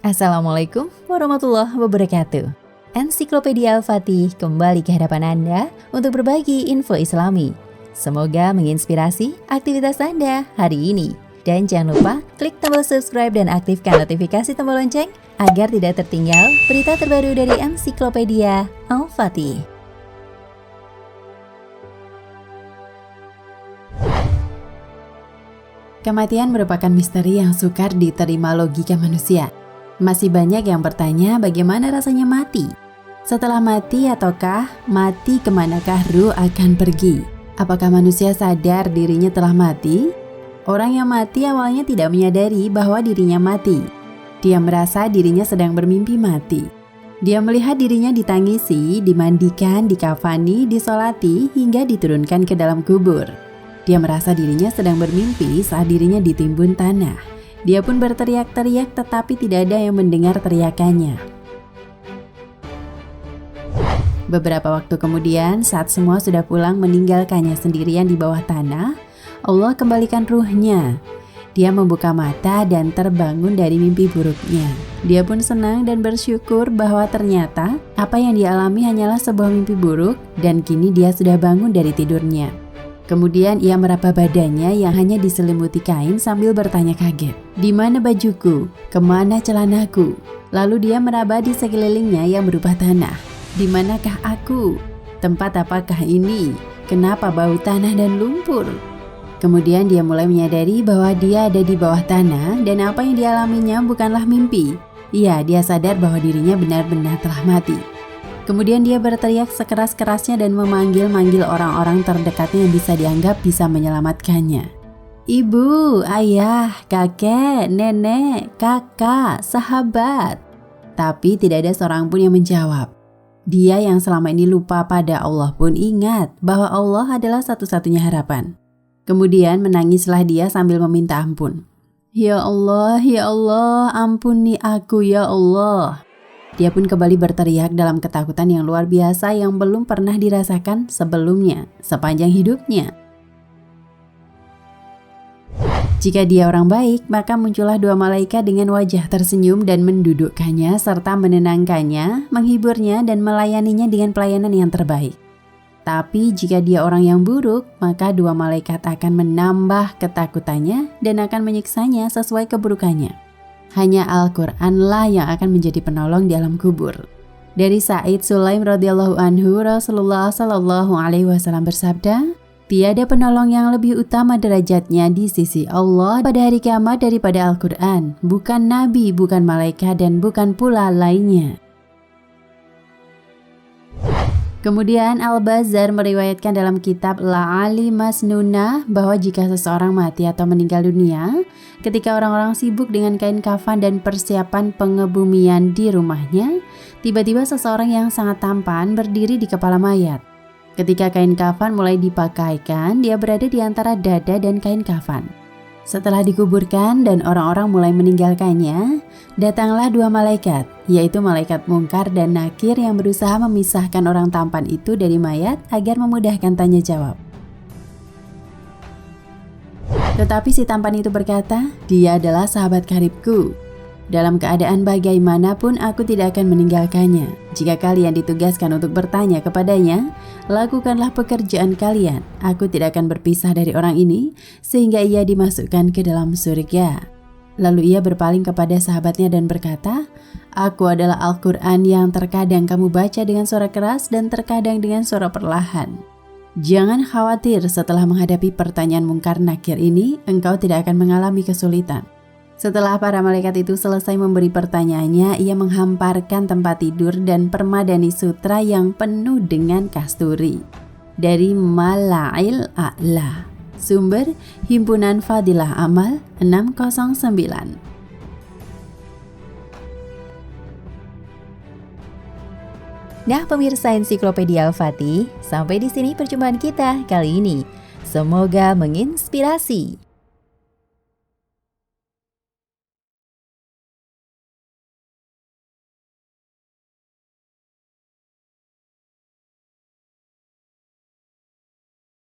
Assalamualaikum warahmatullahi wabarakatuh. Ensiklopedia Al-Fatih kembali ke hadapan Anda untuk berbagi info Islami. Semoga menginspirasi aktivitas Anda hari ini. Dan jangan lupa klik tombol subscribe dan aktifkan notifikasi tombol lonceng agar tidak tertinggal berita terbaru dari Ensiklopedia Al-Fatih. Kematian merupakan misteri yang sukar diterima logika manusia. Masih banyak yang bertanya bagaimana rasanya mati. Setelah mati ataukah mati kemanakah ruh akan pergi? Apakah manusia sadar dirinya telah mati? Orang yang mati awalnya tidak menyadari bahwa dirinya mati. Dia merasa dirinya sedang bermimpi mati. Dia melihat dirinya ditangisi, dimandikan, dikafani, disolati, hingga diturunkan ke dalam kubur. Dia merasa dirinya sedang bermimpi saat dirinya ditimbun tanah. Dia pun berteriak-teriak tetapi tidak ada yang mendengar teriakannya. Beberapa waktu kemudian saat semua sudah pulang meninggalkannya sendirian di bawah tanah, Allah kembalikan ruhnya. Dia membuka mata dan terbangun dari mimpi buruknya. Dia pun senang dan bersyukur bahwa ternyata apa yang dia alami hanyalah sebuah mimpi buruk dan kini dia sudah bangun dari tidurnya. Kemudian ia meraba badannya yang hanya diselimuti kain sambil bertanya kaget. Di mana bajuku? Kemana celanaku? Lalu dia meraba di sekelilingnya yang berupa tanah. Di manakah aku? Tempat apakah ini? Kenapa bau tanah dan lumpur? Kemudian dia mulai menyadari bahwa dia ada di bawah tanah dan apa yang dialaminya bukanlah mimpi. Iya, dia sadar bahwa dirinya benar-benar telah mati. Kemudian dia berteriak sekeras-kerasnya dan memanggil-manggil orang-orang terdekatnya yang bisa dianggap bisa menyelamatkannya. Ibu, ayah, kakek, nenek, kakak, sahabat. Tapi tidak ada seorang pun yang menjawab. Dia yang selama ini lupa pada Allah pun ingat bahwa Allah adalah satu-satunya harapan. Kemudian menangislah dia sambil meminta ampun. Ya Allah, ampuni aku ya Allah. Dia pun kembali berteriak dalam ketakutan yang luar biasa yang belum pernah dirasakan sebelumnya, sepanjang hidupnya. Jika dia orang baik, maka muncullah dua malaikat dengan wajah tersenyum dan mendudukkannya serta menenangkannya, menghiburnya dan melayaninya dengan pelayanan yang terbaik. Tapi jika dia orang yang buruk, maka dua malaikat akan menambah ketakutannya dan akan menyiksanya sesuai keburukannya. Hanya Al-Quranlah yang akan menjadi penolong di alam kubur. Dari Sa'id Sulaim radhiyallahu anhu, Rasulullah sallallahu alaihi wasallam bersabda, tiada penolong yang lebih utama derajatnya di sisi Allah pada hari kiamat daripada Al-Quran, bukan nabi, bukan malaikat dan bukan pula lainnya. Kemudian Al-Bazzar meriwayatkan dalam kitab La'ali Masnunah bahwa jika seseorang mati atau meninggal dunia, ketika orang-orang sibuk dengan kain kafan dan persiapan pengebumian di rumahnya, tiba-tiba seseorang yang sangat tampan berdiri di kepala mayat. Ketika kain kafan mulai dipakaikan, dia berada di antara dada dan kain kafan. Setelah dikuburkan dan orang-orang mulai meninggalkannya, datanglah dua malaikat, yaitu malaikat Mungkar dan Nakir yang berusaha memisahkan orang tampan itu dari mayat agar memudahkan tanya jawab. Tetapi si tampan itu berkata, dia adalah sahabat karibku. Dalam keadaan bagaimanapun aku tidak akan meninggalkannya. Jika kalian ditugaskan untuk bertanya kepadanya, lakukanlah pekerjaan kalian. Aku tidak akan berpisah dari orang ini sehingga ia dimasukkan ke dalam surga. Lalu ia berpaling kepada sahabatnya dan berkata, aku adalah Al-Quran yang terkadang kamu baca dengan suara keras dan terkadang dengan suara perlahan. Jangan khawatir, setelah menghadapi pertanyaan Mungkar Nakir ini, engkau tidak akan mengalami kesulitan. Setelah para malaikat itu selesai memberi pertanyaannya, ia menghamparkan tempat tidur dan permadani sutra yang penuh dengan kasturi. Dari Mala'il A'la. Sumber Himpunan Fadilah Amal 609. Nah pemirsa Ensiklopedia Al-Fatih, sampai di sini perjumpaan kita kali ini. Semoga menginspirasi.